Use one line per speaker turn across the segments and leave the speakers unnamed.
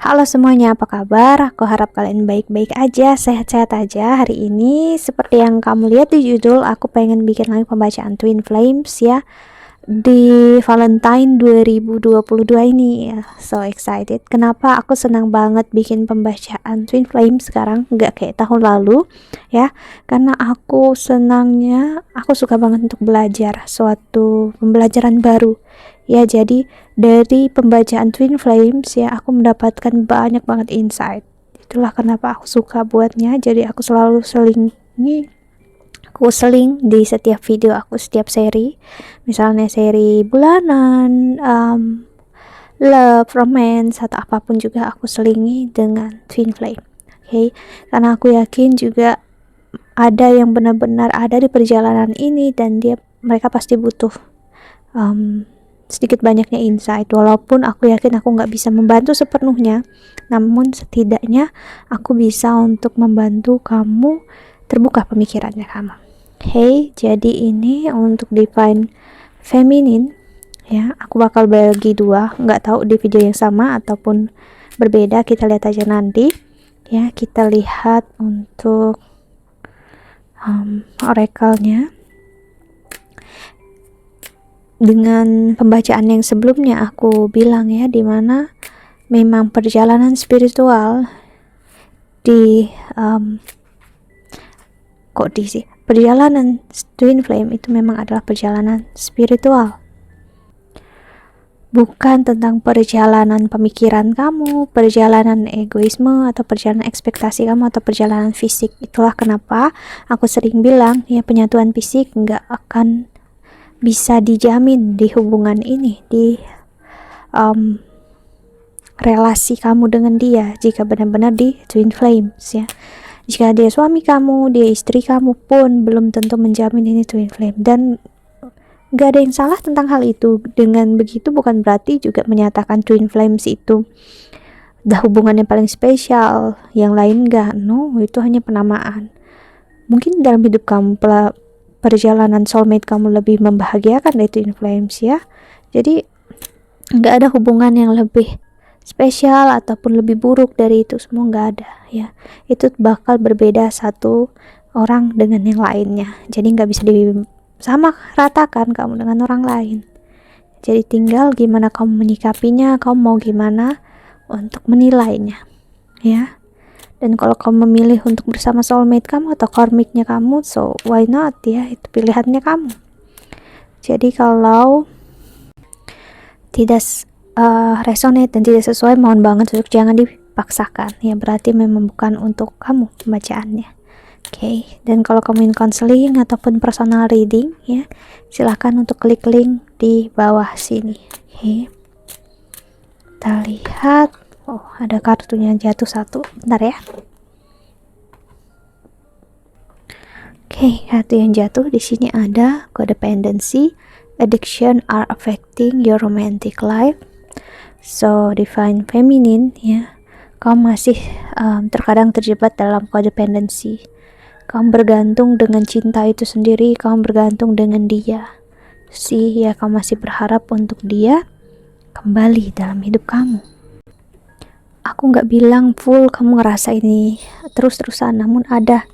Halo semuanya, apa kabar? Aku harap kalian baik-baik aja, sehat-sehat aja. Hari ini seperti yang kamu lihat di judul, aku pengen bikin lagi pembacaan Twin Flames ya di Valentine 2022 ini ya. So excited. Kenapa aku senang banget bikin pembacaan Twin Flames sekarang, nggak kayak tahun lalu ya. Karena aku suka banget untuk belajar suatu pembelajaran baru ya. Jadi dari pembacaan Twin Flames ya, aku mendapatkan banyak banget insight. Itulah kenapa aku suka buatnya. Jadi aku selalu seling di setiap video aku, setiap seri, misalnya seri bulanan, love, romance, atau apapun juga aku selingi dengan Twin Flame. Okay? Karena aku yakin juga ada yang benar-benar ada di perjalanan ini, dan mereka pasti butuh sedikit banyaknya insight. Walaupun aku yakin aku nggak bisa membantu sepenuhnya, namun setidaknya aku bisa untuk membantu kamu terbuka pemikirannya kamu. Jadi ini untuk divine feminine ya. Aku bakal bagi dua, nggak tahu di video yang sama ataupun berbeda, kita lihat aja nanti ya. Kita lihat untuk oracle-nya. Dengan pembacaan yang sebelumnya aku bilang ya, dimana memang perjalanan spiritual perjalanan Twin Flame itu memang adalah perjalanan spiritual, bukan tentang perjalanan pemikiran kamu, perjalanan egoisme, atau perjalanan ekspektasi kamu, atau perjalanan fisik. Itulah kenapa aku sering bilang ya, penyatuan fisik nggak akan bisa dijamin di hubungan ini, di relasi kamu dengan dia, jika benar-benar di Twin Flames ya. Jika dia suami kamu, dia istri kamu pun belum tentu menjamin ini Twin Flame, dan gak ada yang salah tentang hal itu. Dengan begitu bukan berarti juga menyatakan Twin Flames itu hubungan yang paling spesial, yang lain gak. No, itu hanya penamaan. Mungkin dalam hidup kamu perjalanan soulmate kamu lebih membahagiakan dari Twin Flames ya. Jadi gak ada hubungan yang lebih spesial ataupun lebih buruk dari itu semua, gak ada ya. Itu bakal berbeda satu orang dengan yang lainnya, jadi gak bisa sama ratakan kamu dengan orang lain. Jadi tinggal gimana kamu menyikapinya, kamu mau gimana untuk menilainya ya. Dan kalau kamu memilih untuk bersama soulmate kamu atau karmiknya kamu, so why not ya, itu pilihannya kamu. Jadi kalau tidak resonate dan tidak sesuai, mohon banget untuk jangan dipaksakan ya, berarti memang bukan untuk kamu pembacaannya. Dan kalau kamu ingin counseling ataupun personal reading ya, silahkan untuk klik link di bawah sini. Kita lihat, ada kartunya jatuh satu, bentar ya. Kartu yang jatuh di sini ada codependency, addiction are affecting your romantic life. So divine feminine ya, kamu masih terkadang terjebak dalam codependency. Kamu bergantung dengan cinta itu sendiri, kamu bergantung dengan dia ya, kamu masih berharap untuk dia kembali dalam hidup kamu. Aku nggak bilang full kamu ngerasa ini terus-terusan, namun ada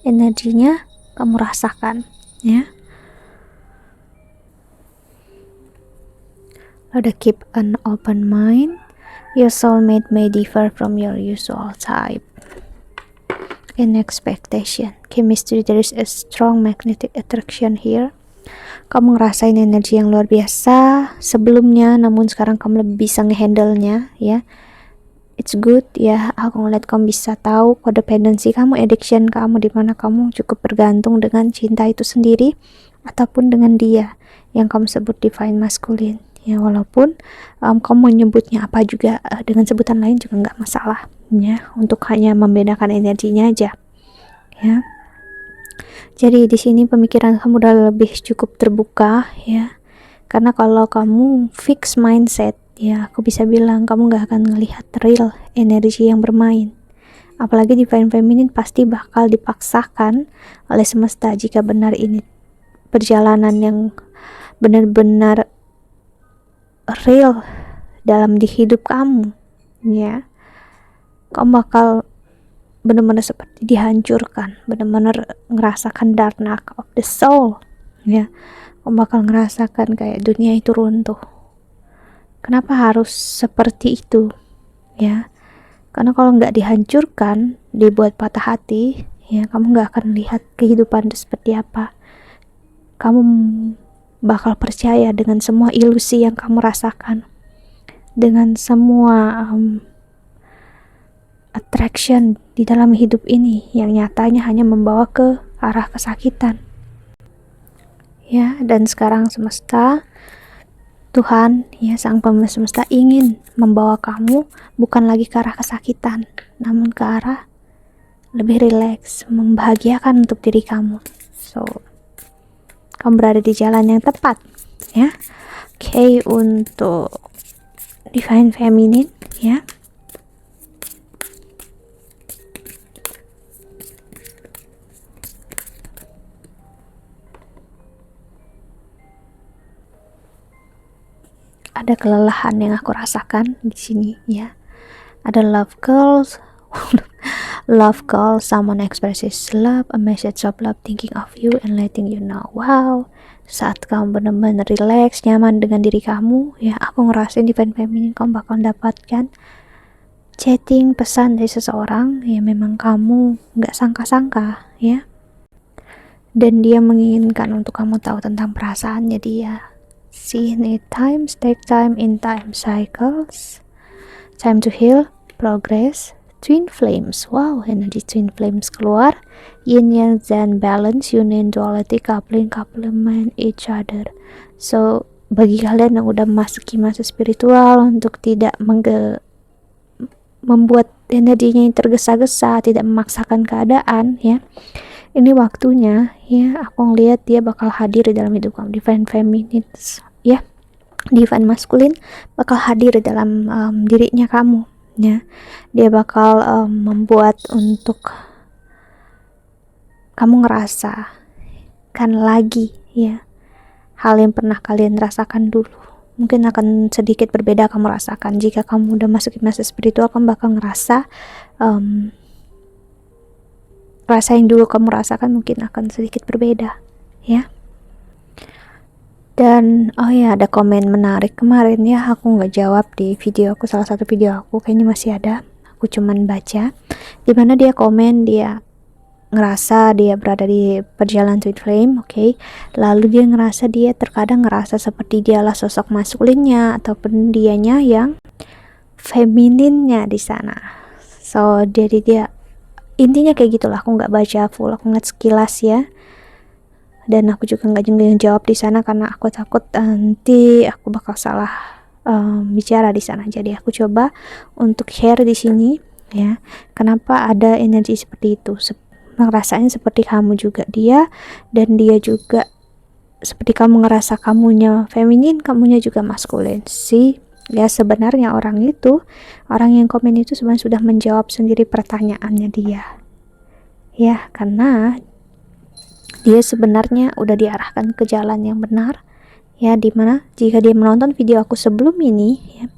energinya kamu rasakan ya. Ada keep an open mind, your soulmate may differ from your usual type. In expectation, chemistry, there is a strong magnetic attraction here. Kamu ngerasain energi yang luar biasa sebelumnya, namun sekarang kamu lebih bisa ngehandle-nya ya. It's good ya, aku ngeliat kamu bisa tahu codependency kamu, addiction kamu, dimana kamu cukup bergantung dengan cinta itu sendiri ataupun dengan dia yang kamu sebut divine masculine ya. Walaupun kamu menyebutnya apa juga dengan sebutan lain juga nggak masalah ya, untuk hanya membedakan energinya aja ya. Jadi di sini pemikiran kamu udah lebih cukup terbuka ya, karena kalau kamu fix mindset ya, aku bisa bilang kamu gak akan melihat real energi yang bermain. Apalagi divine feminine pasti bakal dipaksakan oleh semesta jika benar ini perjalanan yang benar-benar real dalam di hidup kamu ya. kamu bakal benar-benar seperti dihancurkan, benar-benar ngerasakan dark night of the soul, ya. Kamu bakal ngerasakan kayak dunia itu runtuh. Kenapa harus seperti itu, ya? Karena kalau nggak dihancurkan, dibuat patah hati, ya kamu nggak akan lihat kehidupan itu seperti apa. Kamu bakal percaya dengan semua ilusi yang kamu rasakan, dengan semua attraction di dalam hidup ini yang nyatanya hanya membawa ke arah kesakitan. Ya, dan sekarang semesta, Tuhan, ya Sang Pemilik Semesta ingin membawa kamu bukan lagi ke arah kesakitan, namun ke arah lebih rileks, membahagiakan untuk diri kamu. So, kamu berada di jalan yang tepat, ya. Oke, untuk Divine Feminine, ya. Ada kelelahan yang aku rasakan di sini, ya. Ada love calls, love call, someone expresses love, a message of love thinking of you and letting you know. Wow, saat kamu benar-benar relax, nyaman dengan diri kamu, ya, aku ngerasain Divine Feminine kamu bakal dapatkan chatting, pesan dari seseorang ya memang kamu nggak sangka-sangka, ya. Dan dia menginginkan untuk kamu tahu tentang perasaannya dia. See, need time, take time, in time cycles, time to heal, progress, twin flames. Wow, energi twin flames keluar. Yin yang Zen balance, union duality, coupling, complement each other. So, bagi kalian yang udah masuki masa spiritual, untuk tidak membuat energinya yang tergesa-gesa, tidak memaksakan keadaan, ya. Ini waktunya, ya, aku ngeliat dia bakal hadir di dalam hidup kamu. Divine Feminine, ya, Divine Masculine bakal hadir di dalam dirinya kamu, ya. Dia bakal membuat untuk kamu ngerasakan lagi, ya, hal yang pernah kalian rasakan dulu. Mungkin akan sedikit berbeda kamu rasakan. Jika kamu udah masuk ke masa spiritual, kamu bakal ngerasa rasa yang dulu kamu rasakan mungkin akan sedikit berbeda, ya. Dan oh ya, ada komen menarik kemarin, ya, aku nggak jawab di video aku, salah satu video aku kayaknya masih ada, aku cuman baca, dimana dia komen, dia ngerasa dia berada di perjalanan twin flame, oke. Lalu dia ngerasa dia terkadang ngerasa seperti dialah sosok maskulinnya ataupun dianya yang femininnya di sana. So jadi dia intinya kayak gitulah, aku nggak baca full, aku ngeliat sekilas, ya. Dan aku juga nggak jawab di sana karena aku takut nanti aku bakal salah bicara di sana. Jadi aku coba untuk share di sini, ya. Kenapa ada energi seperti itu? Ngerasain seperti kamu juga dia, dan dia juga seperti kamu ngerasa kamunya feminin, kamunya juga maskulin. Sih, ya, sebenarnya orang yang komen itu sebenarnya sudah menjawab sendiri pertanyaannya dia, ya, karena dia sebenarnya udah diarahkan ke jalan yang benar, ya, dimana jika dia menonton video aku sebelum ini, ya,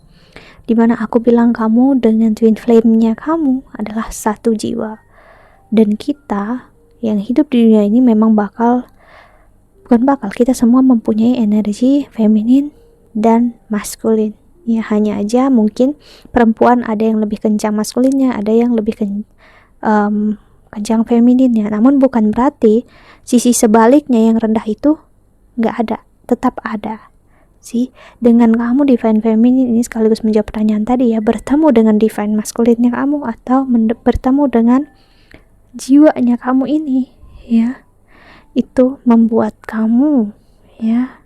dimana aku bilang kamu dengan twin flame-nya kamu adalah satu jiwa, dan kita yang hidup di dunia ini memang kita semua mempunyai energi feminin dan maskulin. Ya, hanya aja mungkin perempuan ada yang lebih kencang maskulinnya, ada yang lebih kencang femininnya. Namun bukan berarti sisi sebaliknya yang rendah itu nggak ada, tetap ada. Sih, dengan kamu divine feminine ini sekaligus menjawab pertanyaan tadi, ya, bertemu dengan divine maskulinnya kamu atau bertemu dengan jiwanya kamu ini, ya, itu membuat kamu, ya,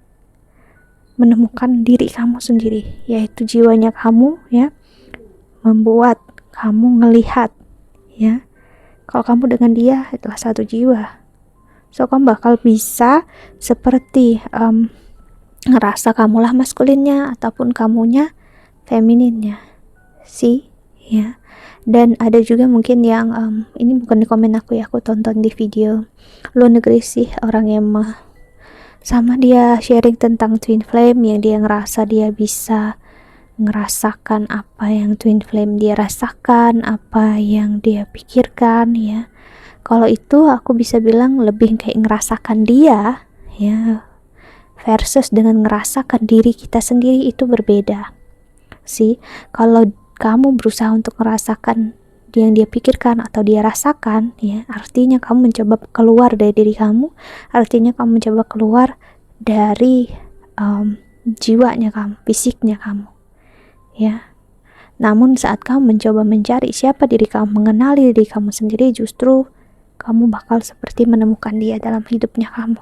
menemukan diri kamu sendiri, yaitu jiwanya kamu, ya, membuat kamu ngelihat, ya, kalau kamu dengan dia adalah satu jiwa. So kamu bakal bisa seperti ngerasa kamulah maskulinnya ataupun kamunya femininnya, sih, ya. Dan ada juga mungkin yang ini bukan di komen aku, ya, aku tonton di video luar negeri sih, orang yang sama dia sharing tentang twin flame yang dia ngerasa dia bisa ngerasakan apa yang twin flame dia rasakan, apa yang dia pikirkan ya. Kalau itu aku bisa bilang lebih kayak ngerasakan dia ya, versus dengan ngerasakan diri kita sendiri, itu berbeda sih. Kalau kamu berusaha untuk merasakan yang dia pikirkan atau dia rasakan ya, artinya kamu mencoba keluar dari diri kamu, artinya kamu mencoba keluar dari jiwanya kamu, fisiknya kamu ya. Namun saat kamu mencoba mencari siapa diri kamu, mengenali diri kamu sendiri, justru kamu bakal seperti menemukan dia dalam hidupnya kamu.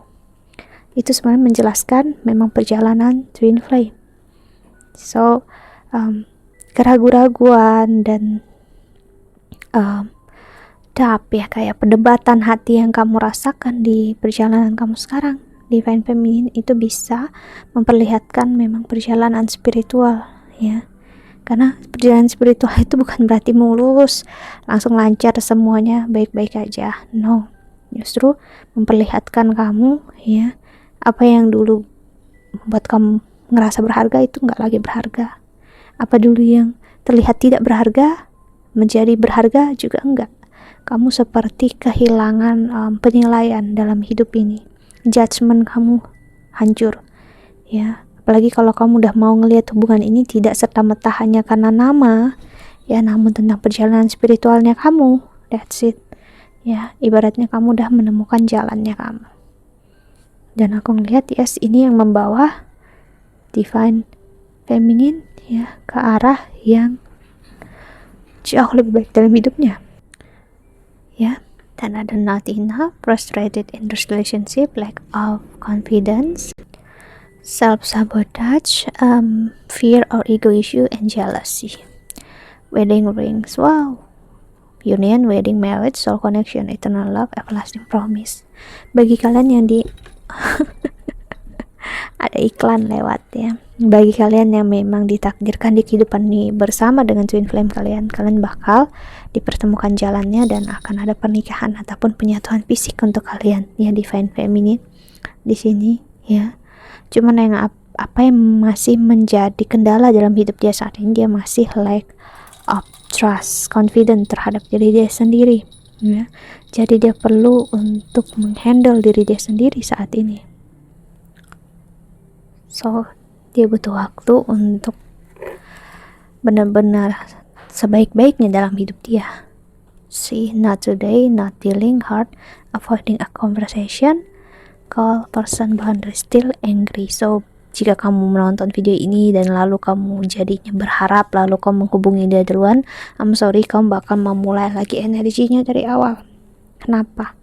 Itu sebenarnya menjelaskan memang perjalanan twin flame. So keraguan-raguan dan ya kayak perdebatan hati yang kamu rasakan di perjalanan kamu sekarang Divine Feminine itu bisa memperlihatkan memang perjalanan spiritual ya. Karena perjalanan spiritual itu bukan berarti mulus, langsung lancar semuanya baik-baik aja. No, justru memperlihatkan kamu ya, apa yang dulu membuat kamu ngerasa berharga itu nggak lagi berharga. Apa dulu yang terlihat tidak berharga menjadi berharga juga enggak. Kamu seperti kehilangan penilaian dalam hidup ini. Judgment kamu hancur ya. Apalagi kalau kamu udah mau ngelihat hubungan ini tidak serta-merta hanya karena nama ya, namun tentang perjalanan spiritualnya kamu. That's it ya, ibaratnya kamu udah menemukan jalannya kamu. Dan aku ngelihat yes, ini yang membawa Divine Feminine ya ke arah yang jauh lebih baik dalam hidupnya ya. Dan ada not enough, frustrated in this relationship, lack of confidence, self-sabotage, fear or ego issue, and jealousy. Wedding rings, wow. Union, wedding, marriage, soul connection, eternal love, everlasting promise. Bagi kalian yang di ada iklan lewat ya. Bagi kalian yang memang ditakdirkan di kehidupan ini bersama dengan twin flame kalian, kalian bakal dipertemukan jalannya dan akan ada pernikahan ataupun penyatuan fisik untuk kalian ya, Divine Feminine di sini ya. Cuman yang apa yang masih menjadi kendala dalam hidup dia saat ini, dia masih lack of trust, confident terhadap diri dia sendiri ya. Jadi dia perlu untuk menghandle diri dia sendiri saat ini. So dia butuh waktu untuk benar-benar sebaik-baiknya dalam hidup dia. See, not today, not dealing hard, avoiding a conversation, call person boundary, still angry. So jika kamu menonton video ini dan lalu kamu jadinya berharap lalu kamu menghubungi dia duluan, I'm sorry, kamu bakal memulai lagi energinya dari awal. Kenapa?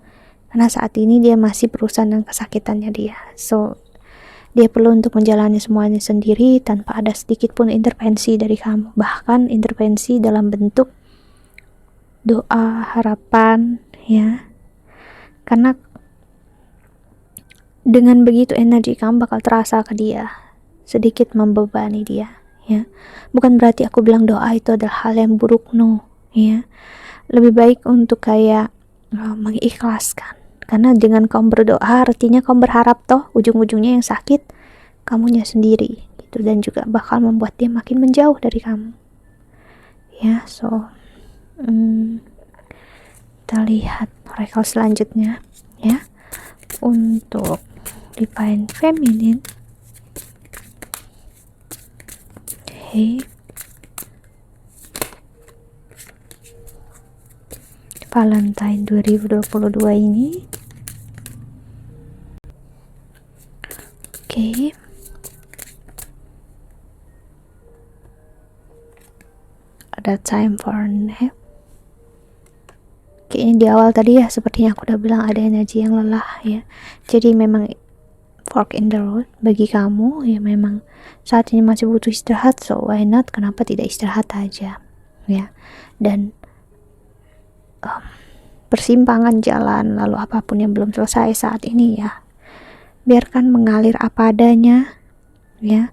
Karena saat ini dia masih berurusan dengan kesakitannya dia. So dia perlu untuk menjalani semuanya sendiri tanpa ada sedikit pun intervensi dari kamu, bahkan intervensi dalam bentuk doa, harapan ya. Karena dengan begitu energi kamu bakal terasa ke dia, sedikit membebani dia ya. Bukan berarti aku bilang doa itu adalah hal yang buruk, no ya. Lebih baik untuk kayak mengikhlaskan. Karena dengan kamu berdoa artinya kamu berharap toh ujung-ujungnya yang sakit kamunya sendiri gitu, dan juga bakal membuat dia makin menjauh dari kamu ya. So kita lihat oracle selanjutnya ya untuk Divine Feminine. Okay. Valentine 2022 ini. Oke. Ada time for nap. Kayaknya di awal tadi ya, sepertinya aku udah bilang ada energi yang lelah ya. Jadi memang fork in the road bagi kamu ya, memang saat ini masih butuh istirahat. So why not? Kenapa tidak istirahat aja ya? Dan persimpangan jalan lalu apapun yang belum selesai saat ini ya, biarkan mengalir apa adanya ya.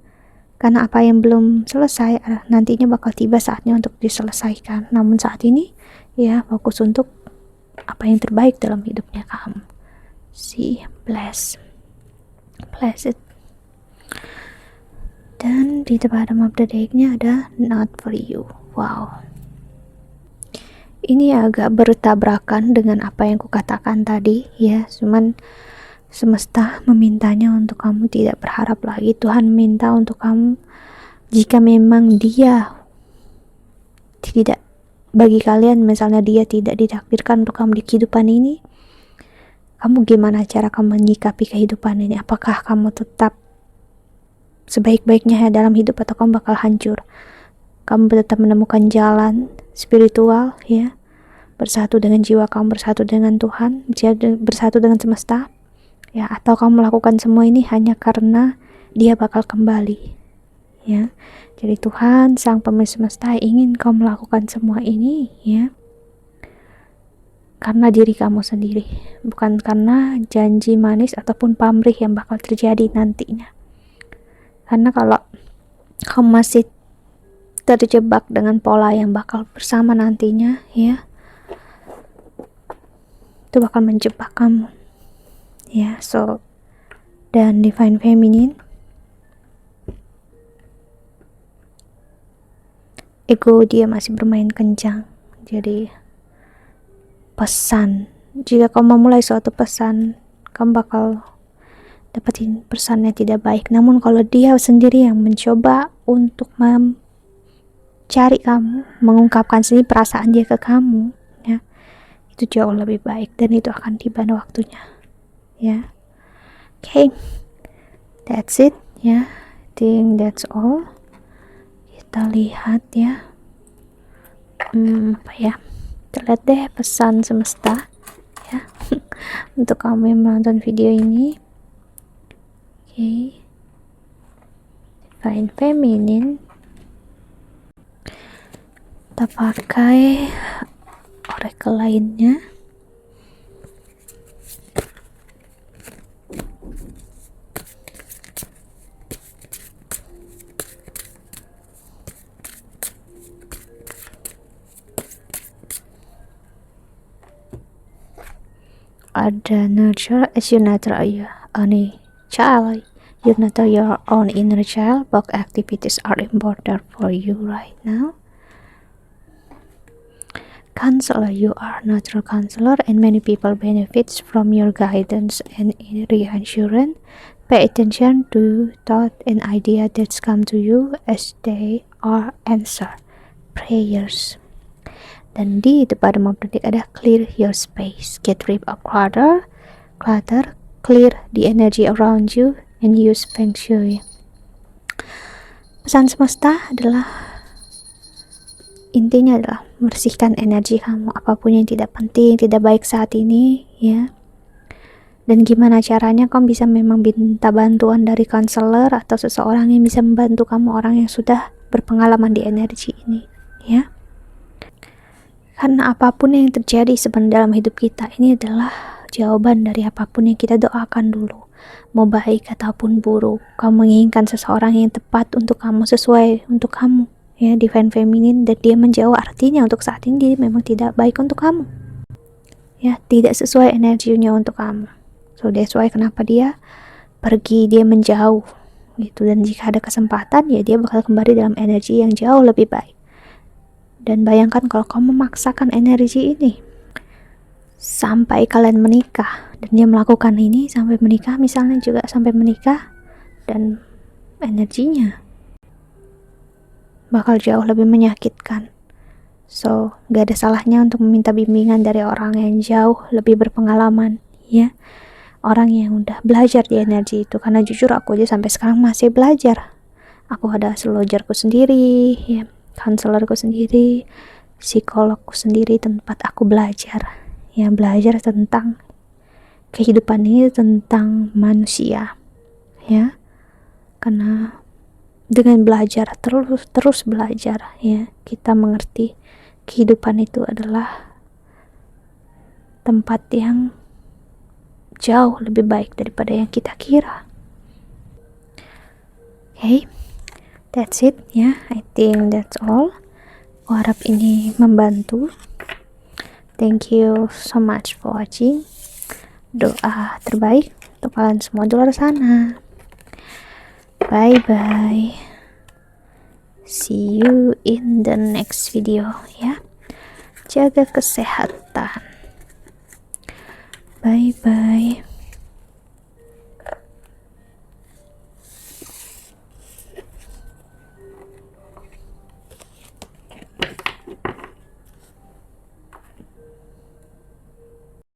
Karena apa yang belum selesai nantinya bakal tiba saatnya untuk diselesaikan. Namun saat ini ya fokus untuk apa yang terbaik dalam hidupnya kamu. See, bless it. Dan di bottom of the deck-nya ada not for you. Wow, ini agak bertabrakan dengan apa yang kukatakan tadi ya, cuman semesta memintanya untuk kamu tidak berharap lagi. Tuhan minta untuk kamu, jika memang dia tidak, bagi kalian misalnya dia tidak ditakdirkan untuk kamu di kehidupan ini, kamu gimana cara kamu menyikapi kehidupan ini? Apakah kamu tetap sebaik-baiknya dalam hidup atau kamu bakal hancur? Kamu tetap menemukan jalan spiritual ya, bersatu dengan jiwa kamu, bersatu dengan Tuhan, bersatu dengan semesta ya, atau kamu melakukan semua ini hanya karena dia bakal kembali ya. Jadi Tuhan sang pemilik semesta ingin kamu melakukan semua ini ya karena diri kamu sendiri, bukan karena janji manis ataupun pamrih yang bakal terjadi nantinya. Karena kalau kamu masih terjebak dengan pola yang bakal bersama nantinya ya, itu bakal menjebak kamu ya. So, dan Divine Feminine, ego dia masih bermain kencang. Jadi pesan, jika kamu memulai suatu pesan, kamu bakal dapetin pesannya tidak baik. Namun kalau dia sendiri yang mencoba untuk mencari kamu, mengungkapkan sendiri perasaan dia ke kamu ya, itu jauh lebih baik dan itu akan tiba waktunya ya. Okay, that's it ya. I think that's all. Kita lihat ya, apa ya, kita lihat deh pesan semesta ya untuk kamu yang menonton video ini. Okay, Divine Feminine, kita pakai oracle lainnya. Ada nurture as you nurture your own child. You nurture your own inner child. Both activities are important for you right now. Counselor, you are natural counselor and many people benefits from your guidance and reassurance. Pay attention to thought and idea that come to you as they are answer prayers. Dan di bottom of the deck ada clear your space, get rid of clutter, clear the energy around you and use feng shui. Pesan semesta adalah, intinya adalah membersihkan energi kamu, apapun yang tidak penting, tidak baik saat ini ya. Dan gimana caranya kamu bisa memang minta bantuan dari konselor atau seseorang yang bisa membantu kamu, orang yang sudah berpengalaman di energi ini ya. Karena apapun yang terjadi sebenarnya dalam hidup kita ini adalah jawaban dari apapun yang kita doakan dulu, mau baik ataupun buruk. Kamu menginginkan seseorang yang tepat untuk kamu, sesuai untuk kamu ya, Divine Feminine, dan dia menjauh artinya untuk saat ini dia memang tidak baik untuk kamu ya, tidak sesuai energinya untuk kamu. So that's why kenapa dia pergi, dia menjauh gitu. Dan jika ada kesempatan ya dia bakal kembali dalam energi yang jauh lebih baik. Dan bayangkan kalau kamu memaksakan energi ini sampai kalian menikah, dan dia melakukan ini sampai menikah, misalnya juga sampai menikah, dan energinya bakal jauh lebih menyakitkan. So gak ada salahnya untuk meminta bimbingan dari orang yang jauh lebih berpengalaman ya, orang yang udah belajar di energi itu. Karena jujur aku aja sampai sekarang masih belajar. Aku ada astrologerku sendiri ya, konselorku sendiri, psikologku sendiri, tempat aku belajar ya, belajar tentang kehidupan ini, tentang manusia ya. Karena dengan belajar, terus belajar ya, kita mengerti kehidupan itu adalah tempat yang jauh lebih baik daripada yang kita kira. Okay, that's it ya. I think that's all. Aku harap ini membantu. Thank you so much for watching. Doa terbaik untuk kalian semua di luar sana. Bye bye. See you in the next video ya. Jaga kesehatan. Bye bye.